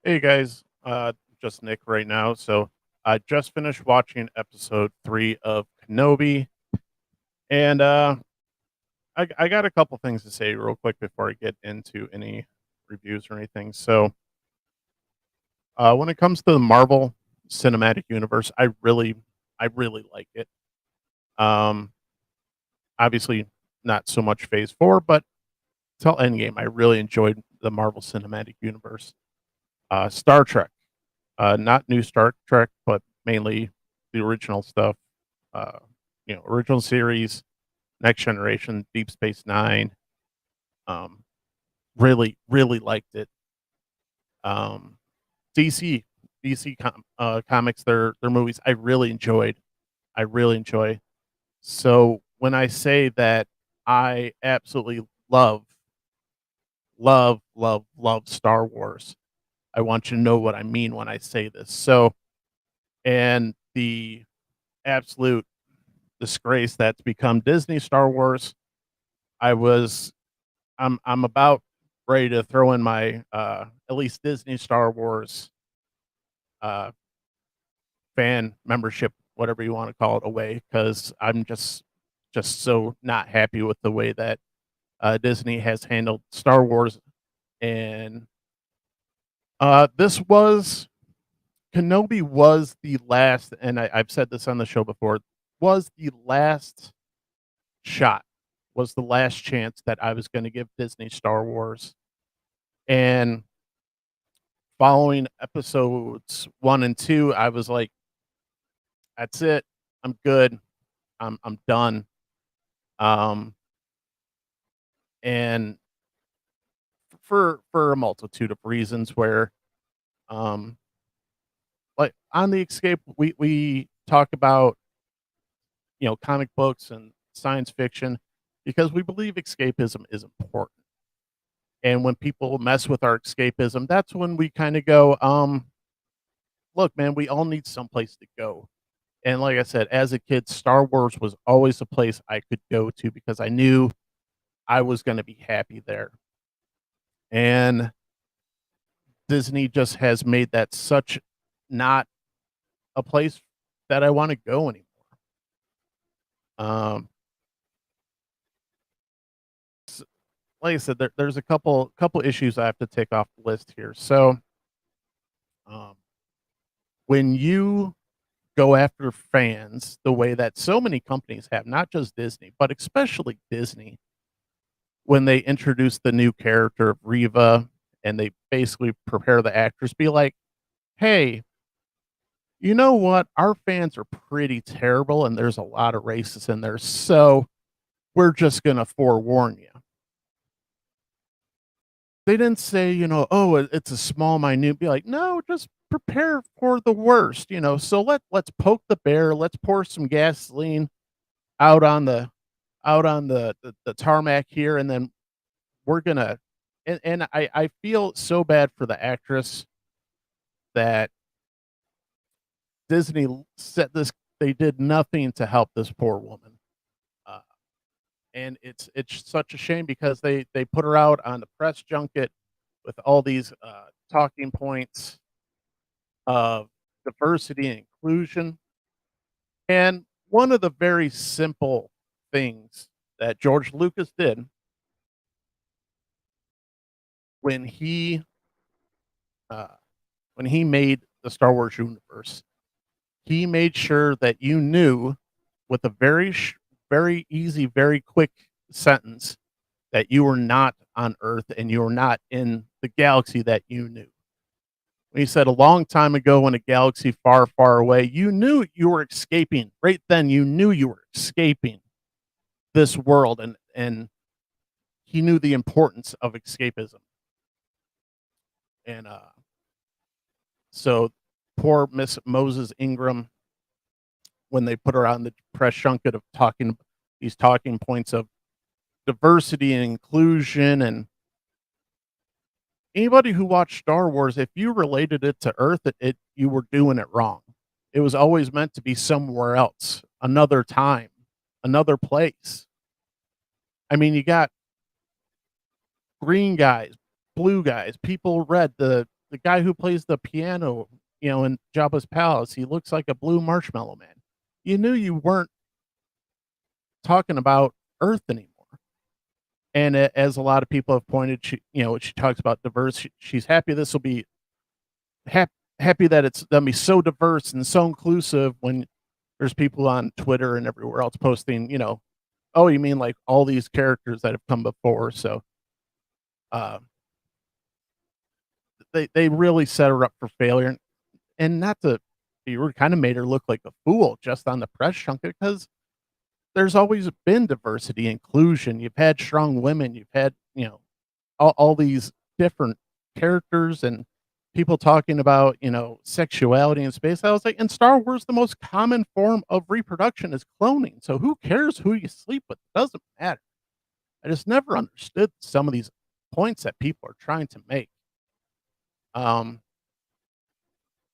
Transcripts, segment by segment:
Hey guys, just Nick right now. So I just finished watching episode 3 of Kenobi, and I got a couple things to say real quick before I get into any reviews or anything. So when it comes to the Marvel Cinematic Universe, I really like it. Um, Obviously not so much Phase 4, but till Endgame, I really enjoyed the Marvel Cinematic Universe. Star Trek. Not new Star Trek, but mainly the original stuff. Uh, original series, Next Generation, Deep Space Nine. Um, really liked it. Um, DC, comics, their movies, I really enjoyed. I really enjoy. So when I say that I absolutely love Star Wars, I want you to know what I mean when I say this. So, and the absolute disgrace that's become Disney Star Wars. I was I'm about ready to throw in my at least Disney Star Wars uh fan membership, whatever you want to call it, away because I'm just so not happy with the way that Disney has handled Star Wars. And this was Kenobi was the last, and I've said this on the show before, was the last shot, was the last chance that I was going to give Disney Star Wars. And following episodes 1 and 2, I was like, that's it. I'm good. I'm done. Um and for a multitude of reasons where um like on the escape we talk about, comic books and science fiction because we believe escapism is important. And when people mess with our escapism, that's when we kind of go, look, man, we all need someplace to go. And like I said, as a kid, Star Wars was always a place I could go to because I knew I was going to be happy there. And Disney just has made that such not a place that I want to go anymore. Um, s- like I said, there's a couple issues I have to take off the list here. So, um, when you go after fans the way that so many companies have, not just Disney, but especially Disney, when they introduce the new character of Riva and they basically prepare the actors, be like, hey, you know what? Our fans are pretty terrible and there's a lot of racists in there. So we're just going to forewarn you. They didn't say, oh, it's a small, minute. Be like, no, just prepare for the worst, So let's poke the bear. Let's pour some gasoline out on the the tarmac here, and then we're gonna. And I feel so bad for the actress that Disney set this. They did nothing to help this poor woman. Uh, and it's such a shame because they put her out on the press junket with all these talking points of diversity and inclusion. And one of the very simple things that George Lucas did when he uh, when he made the Star Wars universe, he made sure that you knew with a very easy, very quick sentence that you were not on Earth and you were not in the galaxy that you knew. He said a long time ago in a galaxy far, far away, you knew you were escaping. Right then, you knew you were escaping this world, and he knew the importance of escapism. And so, poor Miss Moses Ingram, when they put her on the press junket of talking these talking points of diversity and inclusion, and anybody who watched Star Wars, if you related it to Earth, it you were doing it wrong. It was always meant to be somewhere else, another time, another place. I mean, you got green guys, blue guys, people red, the the guy who plays the piano, in Jabba's palace, he looks like a blue marshmallow man. You knew you weren't talking about Earth anymore. And as a lot of people have pointed, she talks about diverse. She's happy this will be happy that it's gonna be so diverse and so inclusive when there's people on Twitter and everywhere else posting, oh, you mean like all these characters that have come before? So uh, they really set her up for failure, and not to be rude, kind of made her look like a fool just on the press junket because there's always been diversity, inclusion. You've had strong women, you've had all these different characters and people talking about sexuality in space. I was like, in Star Wars, the most common form of reproduction is cloning. So who cares who you sleep with? It doesn't matter. I just never understood some of these points that people are trying to make. Um,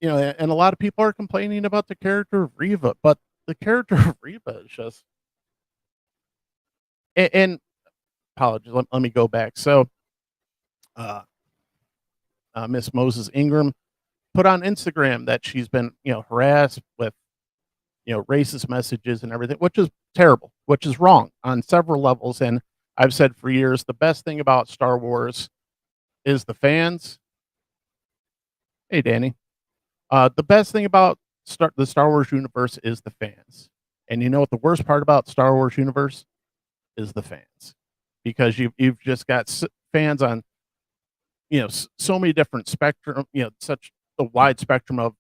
and a lot of people are complaining about the character of Riva, but the character of Riva is just and apologies. Let me go back. So, uh, Miss Moses Ingram put on Instagram that she's been, harassed with, racist messages and everything, which is terrible, which is wrong on several levels. And I've said for years, the best thing about Star Wars is the fans. Hey, Danny. The best thing about the Star Wars universe is the fans. And you know what the worst part about Star Wars universe is the fans, because you've just got fans on so many different spectrum, such a wide spectrum of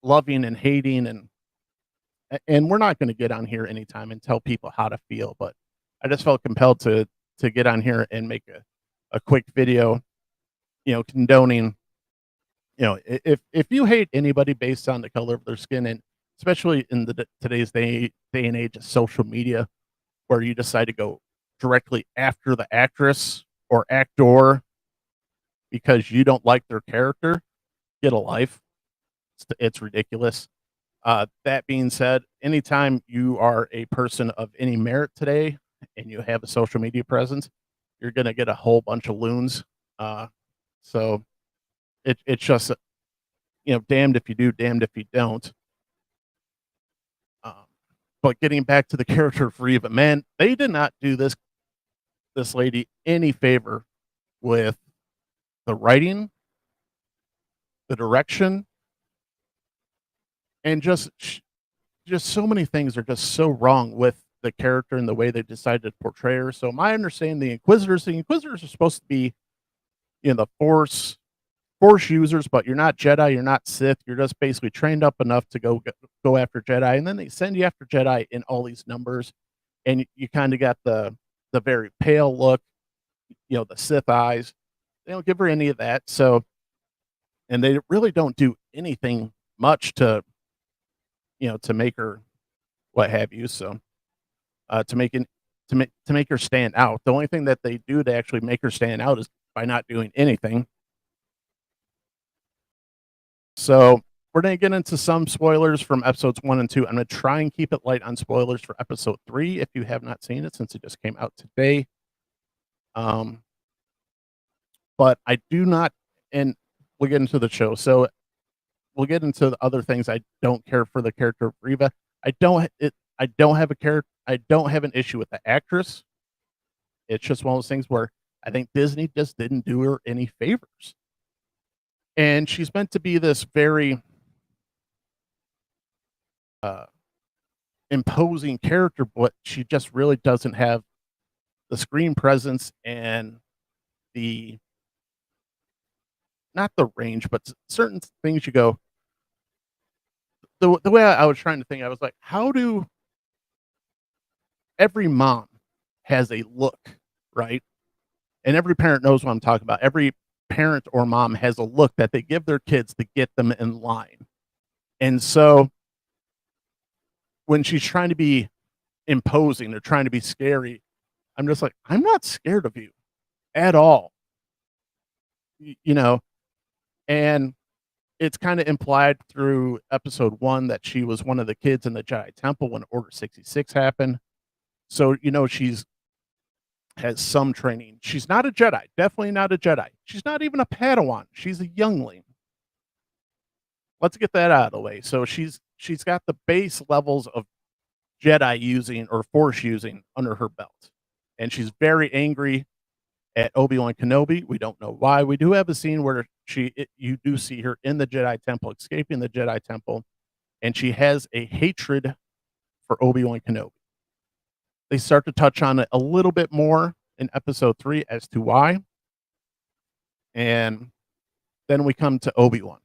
loving and hating, and we're not going to get on here anytime and tell people how to feel, but I just felt compelled to get on here and make a quick video, condoning, if you hate anybody based on the color of their skin, and especially in today's day and age of social media, where you decide to go directly after the actress or actor because you don't like their character, get a life. It's ridiculous. That being said, anytime you are a person of any merit today and you have a social media presence, you're going to get a whole bunch of loons. So it's just, damned if you do, damned if you don't. Um, but getting back to the character of Reva, man, they did not do this lady any favor with the writing, the direction, and just so many things are just so wrong with the character and the way they decided to portray her. So my understanding, the Inquisitors are supposed to be the Force users, but you're not Jedi, you're not Sith, you're just basically trained up enough to go after Jedi, and then they send you after Jedi in all these numbers, and you kind of got the very pale look, the Sith eyes. They don't give her any of that. So, and they really don't do anything much to make her what have you. So, to make it to make her stand out, the only thing that they do to actually make her stand out is by not doing anything. So we're going to get into some spoilers from episodes 1 and 2. I'm going to try and keep it light on spoilers for episode 3 if you have not seen it, since it just came out today. But I do not, and we'll get into the show. So we'll get into the other things. I don't care for the character of Reva. I don't have a character. I don't have an issue with the actress. It's just one of those things where I think Disney just didn't do her any favors. And she's meant to be this very imposing character, but she just really doesn't have the screen presence and the not the range, but certain things you go. The way I was trying to think, I was like, how do every mom has a look, right? And every parent knows what I'm talking about. Every parent or mom has a look that they give their kids to get them in line. And so when she's trying to be imposing or trying to be scary, I'm just like, I'm not scared of you at all. And it's kind of implied through episode 1 that she was one of the kids in the Jedi Temple when Order 66 happened. So, she's has some training. She's not a Jedi, definitely not a Jedi. She's not even a Padawan. She's a youngling. let's get that out of the way. So she's got the base levels of Jedi using or Force using under her belt, and she's very angry at Obi-Wan Kenobi. We don't know why. We do have a scene where you do see her in the Jedi Temple, escaping the Jedi Temple, and she has a hatred for Obi-Wan Kenobi. They start to touch on it a little bit more in episode 3 as to why. And then we come to Obi-Wan,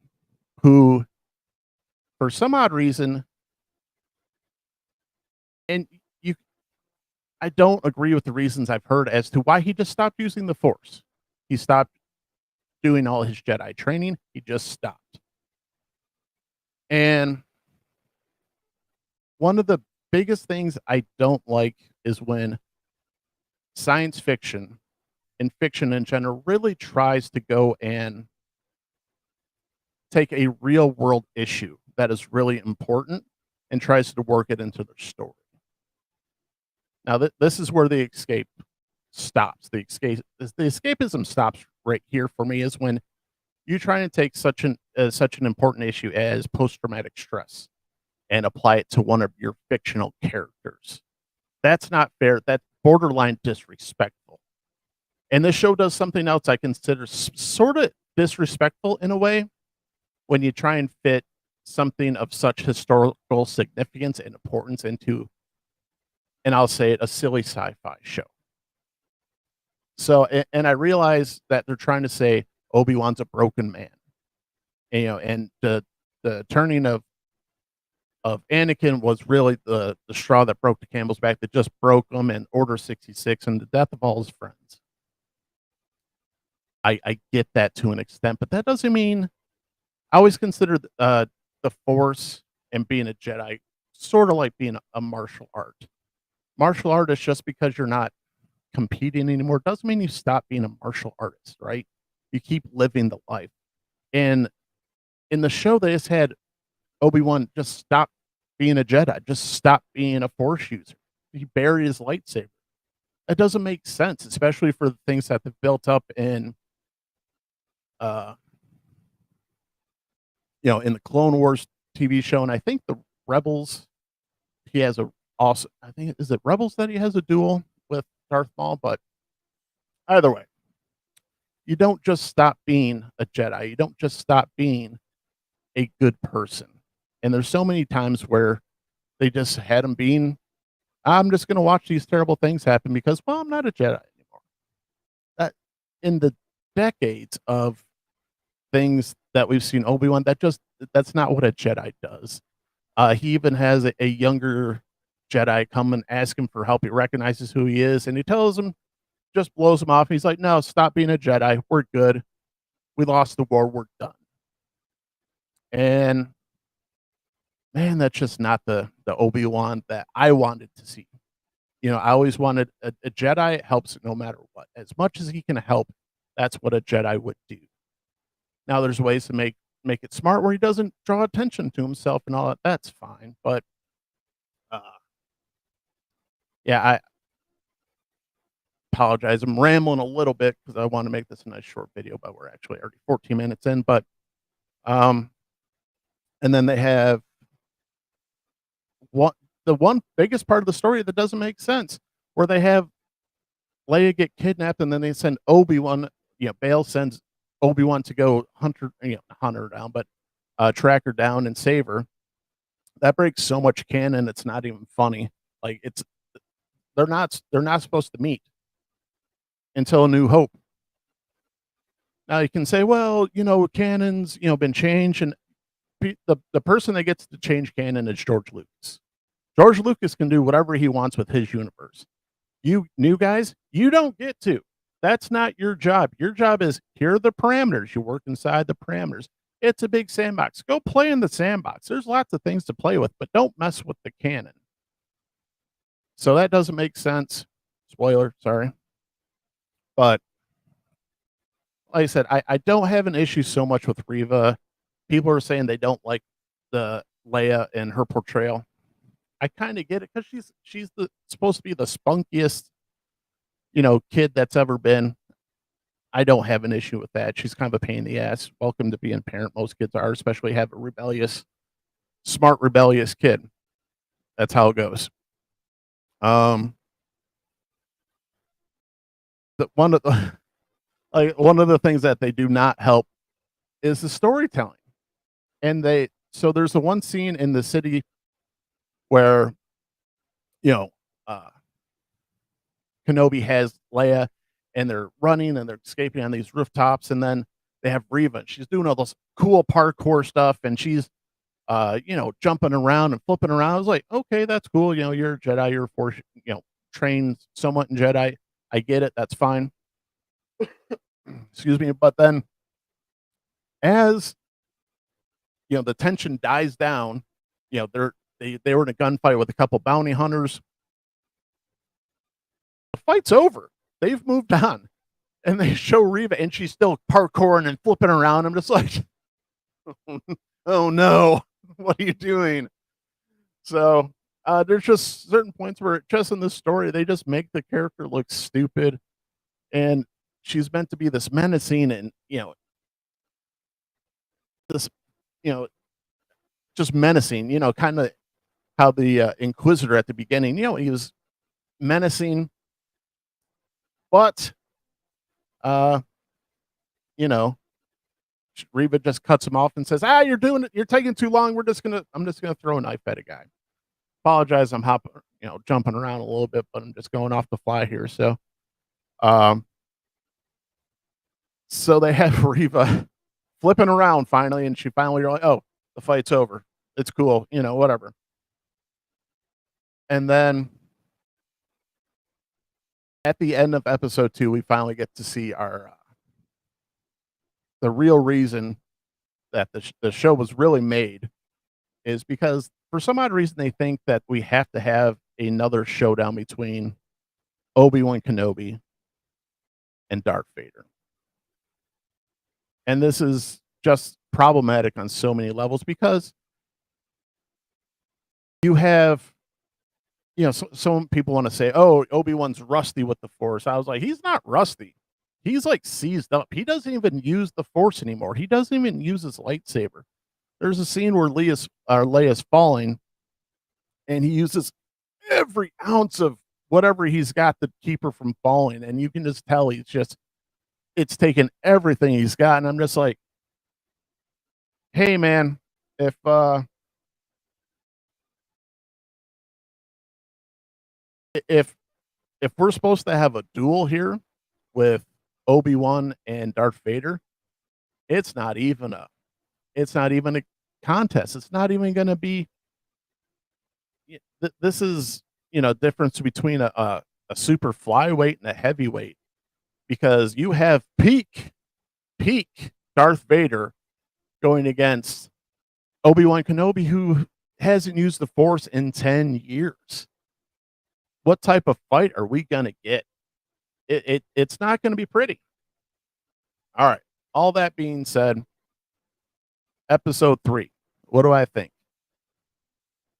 who, for some odd reason, and you I don't agree with the reasons I've heard as to why he just stopped using the Force. He stopped doing all his Jedi training. He just stopped. And one of the biggest things I don't like is when science fiction and fiction in general really tries to go and take a real world issue that is really important and tries to work it into their story. Now, this is where the escape stops. The escapism stops right here for me is when you try and take such an important issue as post traumatic stress and apply it to one of your fictional characters. That's not fair. That's borderline disrespectful. And this show does something else I consider sort of disrespectful in a way when you try and fit something of such historical significance and importance into, and I'll say it, a silly sci-fi show. So, and I realize that they're trying to say Obi-Wan's a broken man, and the turning of Anakin was really the straw that broke the camel's back, that just broke him, and Order 66 and the death of all his friends. I get that to an extent, but that doesn't mean I always consider the Force and being a Jedi sort of like being a martial art. Martial art is just because you're not competing anymore doesn't mean you stop being a martial artist, right? You keep living the life. And in the show, they just had Obi-Wan just stop being a Jedi, just stop being a Force user. He buried his lightsaber. That doesn't make sense, especially for the things that they've built up in uh in the Clone Wars TV show. And I think the Rebels, he has a also, I think, is it Rebels that he has a duel with Darth Maul? But either way, you don't just stop being a Jedi. You don't just stop being a good person. And there's so many times where they just had him being, I'm just going to watch these terrible things happen because, well, I'm not a Jedi anymore. That in the decades of things that we've seen Obi-Wan, that's not what a Jedi does. He even has a younger Jedi come and ask him for help. He recognizes who he is, and he tells him, just blows him off. He's like, "No, stop being a Jedi. We're good. We lost the war. We're done." And man, that's just not the Obi-Wan that I wanted to see. I always wanted a Jedi helps no matter what. As much as he can help, that's what a Jedi would do. Now, there's ways to make it smart where he doesn't draw attention to himself and all that. That's fine, but uh, yeah, I apologize. I'm rambling a little bit because I want to make this a nice short video, but we're actually already 14 minutes in. But um, and then they have the one biggest part of the story that doesn't make sense, where they have Leia get kidnapped, and then they send Obi-Wan. Bail sends Obi-Wan to go hunt her down, but track her down and save her. That breaks so much canon. It's not even funny. Like they're not supposed to meet until A New Hope. Now you can say, well, canon's been changed, and the person that gets to change canon is George Lucas. George Lucas can do whatever he wants with his universe. You new guys, you don't get to. That's not your job. Your job is, here are the parameters. You work inside the parameters. It's a big sandbox. Go play in the sandbox. There's lots of things to play with, but don't mess with the canon. So that doesn't make sense. Spoiler, sorry. But like I said, I don't have an issue so much with Reva. People are saying they don't like the Leia and her portrayal. I kind of get it because she's supposed to be the spunkiest, kid that's ever been. I don't have an issue with that. She's kind of a pain in the ass. Welcome to being a parent. Most kids are, especially have a rebellious, smart, rebellious kid. That's how it goes. Um, one of the like one of the things that they do not help is the storytelling. And there's the one scene in the city where you know uh, Kenobi has Leia, and they're running and they're escaping on these rooftops, and then they have Reva. And she's doing all this cool parkour stuff, and she's jumping around and flipping around. I was like, okay, that's cool. You're a Jedi, you're force, trained somewhat in Jedi. I get it. That's fine. Excuse me. But then as the tension dies down, they were in a gunfight with a couple bounty hunters. The fight's over. They've moved on. And they show Reva and she's still parkouring and flipping around. I'm just like, oh no, what are you doing? So there's just certain points where just in this story, they just make the character look stupid. And she's meant to be this menacing and, this, you know, just menacing, kind of how the Inquisitor at the beginning, he was menacing, but, uh, you know, Reva just cuts him off and says, you're doing it. You're taking too long. I'm just going to throw a knife at a guy. Apologize. I'm jumping around a little bit, but I'm just going off the fly here. Um, so they have Reva flipping around finally, and she finally, you're like, oh, the fight's over. It's cool. Whatever. And then at the end of episode 2, we finally get to see the real reason that the show was really made is because for some odd reason they think that we have to have another showdown between Obi-Wan Kenobi and Darth Vader. And this is just problematic on so many levels because you have some people want to say, oh, Obi-Wan's rusty with the Force. I was like, he's not rusty. He's like seized up. He doesn't even use the Force anymore. He doesn't even use his lightsaber. There's a scene where Leia's falling, and he uses every ounce of whatever he's got to keep her from falling. And you can just tell it's taken everything he's got. And I'm just like, hey man, if if we're supposed to have a duel here with Obi-Wan and Darth Vader, it's not even a contest. It's not even going to be. This is difference between a super flyweight and a heavyweight, because you have peak Darth Vader going against Obi-Wan Kenobi, who hasn't used the Force in 10 years. What type of fight are we going to get? It's not going to be pretty. All right. All that being said, episode 3, what do I think?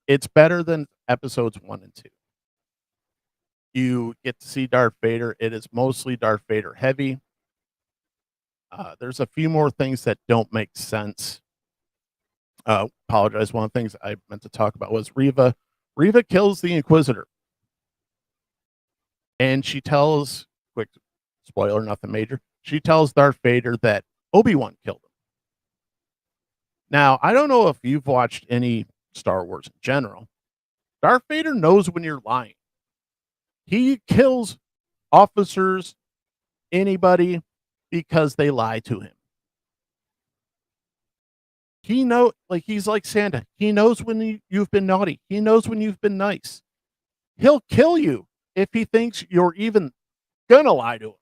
It's better than episodes 1 and 2. You get to see Darth Vader. It is mostly Darth Vader heavy. There's a few more things that don't make sense. Apologize. One of the things I meant to talk about was Reva. Reva kills the Inquisitor. And she tells, quick spoiler, nothing major, she tells Darth Vader that Obi-Wan killed him. Now, I don't know if you've watched any Star Wars in general. Darth Vader knows when you're lying. He kills officers, anybody, because they lie to him. He's like Santa. He knows when you've been naughty. He knows when you've been nice. He'll kill you if he thinks you're even gonna lie to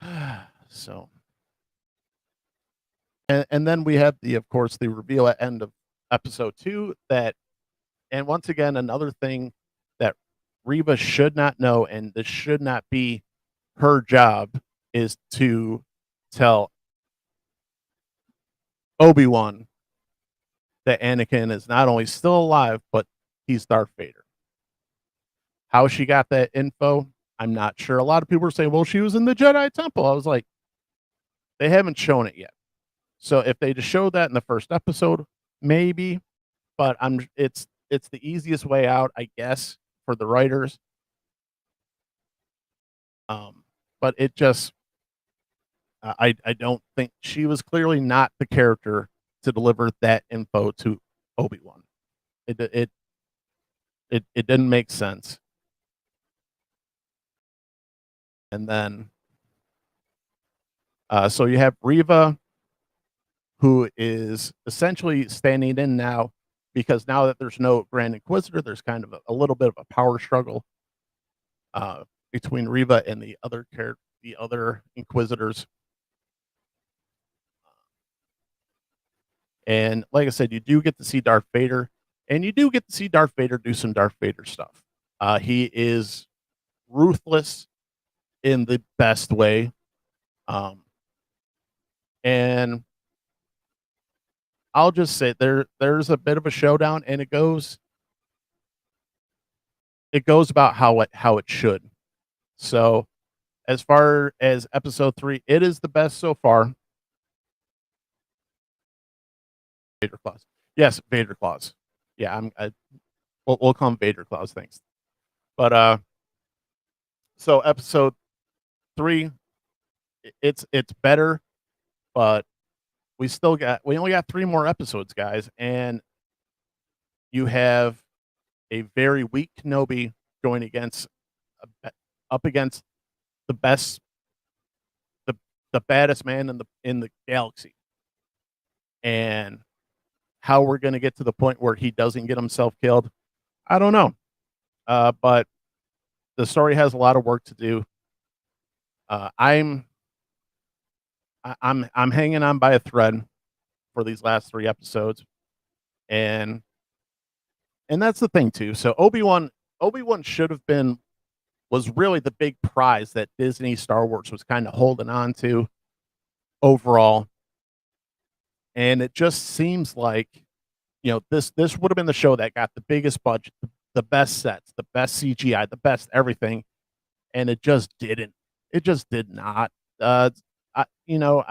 him. So, and then we have of course, the reveal at end of episode 2 that, and once again, another thing that Reva should not know, and this should not be her job, is to tell Obi-Wan that Anakin is not only still alive, but he's Darth Vader. How she got that info, I'm not sure. A lot of people were saying, "Well, she was in the Jedi Temple." I was like, "They haven't shown it yet." So if they just showed that in the first episode, maybe, but it's the easiest way out, I guess, for the writers. But it just I don't think she was clearly not the character to deliver that info to Obi-Wan. It didn't make sense. And then so you have Riva, who is essentially standing in now because now that there's no Grand Inquisitor, there's kind of a little bit of a power struggle uh, between Riva and the other Inquisitors. And like I said, you do get to see Darth Vader, and you do get to see Darth Vader do some Darth Vader stuff. He is ruthless in the best way, um, and I'll just say there's a bit of a showdown, and it goes about how it should. So as far as episode 3, it is the best so far. Vader claws, yes, Vader claws. Yeah, we'll call them Vader claws. Thanks. But so episode 3, it's better, but we only got 3 more episodes, guys, and you have a very weak Kenobi going against up against the best the the baddest man in the galaxy. And how we're going to get to the point where he doesn't get himself killed, I don't know. But the story has a lot of work to do. Uh, I'm I'm hanging on by a thread for these last 3 episodes, and that's the thing too. So Obi-Wan should have been was really the big prize that Disney Star Wars was kind of holding on to overall. And it just seems like, this would have been the show that got the biggest budget, the best sets, the best CGI, the best everything, and it just didn't. It just did not. I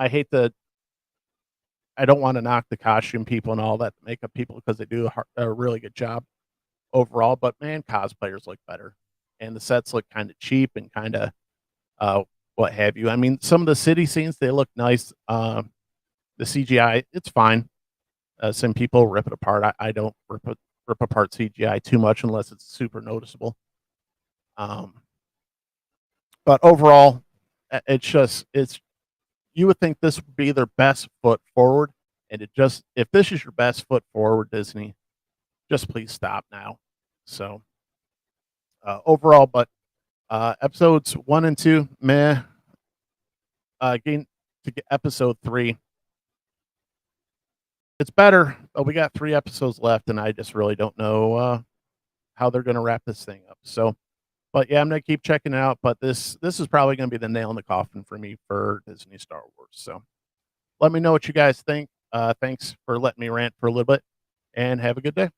hate to. I don't want to knock the costume people and all that, the makeup people, because they do a really good job overall. But man, cosplayers look better, and the sets look kind of cheap and kind of uh, what have you. I mean, some of the city scenes, they look nice. The CGI, it's fine. Some people rip it apart. I don't rip apart CGI too much unless it's super noticeable. Um, but overall, it's you would think this would be their best foot forward, and if this is your best foot forward, Disney, just please stop now. So overall, but episodes 1 and 2, meh. Getting to get episode 3, it's better, but we got 3 episodes left, and I just really don't know how they're going to wrap this thing up. So, but yeah, I'm going to keep checking it out. But this is probably going to be the nail in the coffin for me for Disney Star Wars. So, let me know what you guys think. Thanks for letting me rant for a little bit, and have a good day.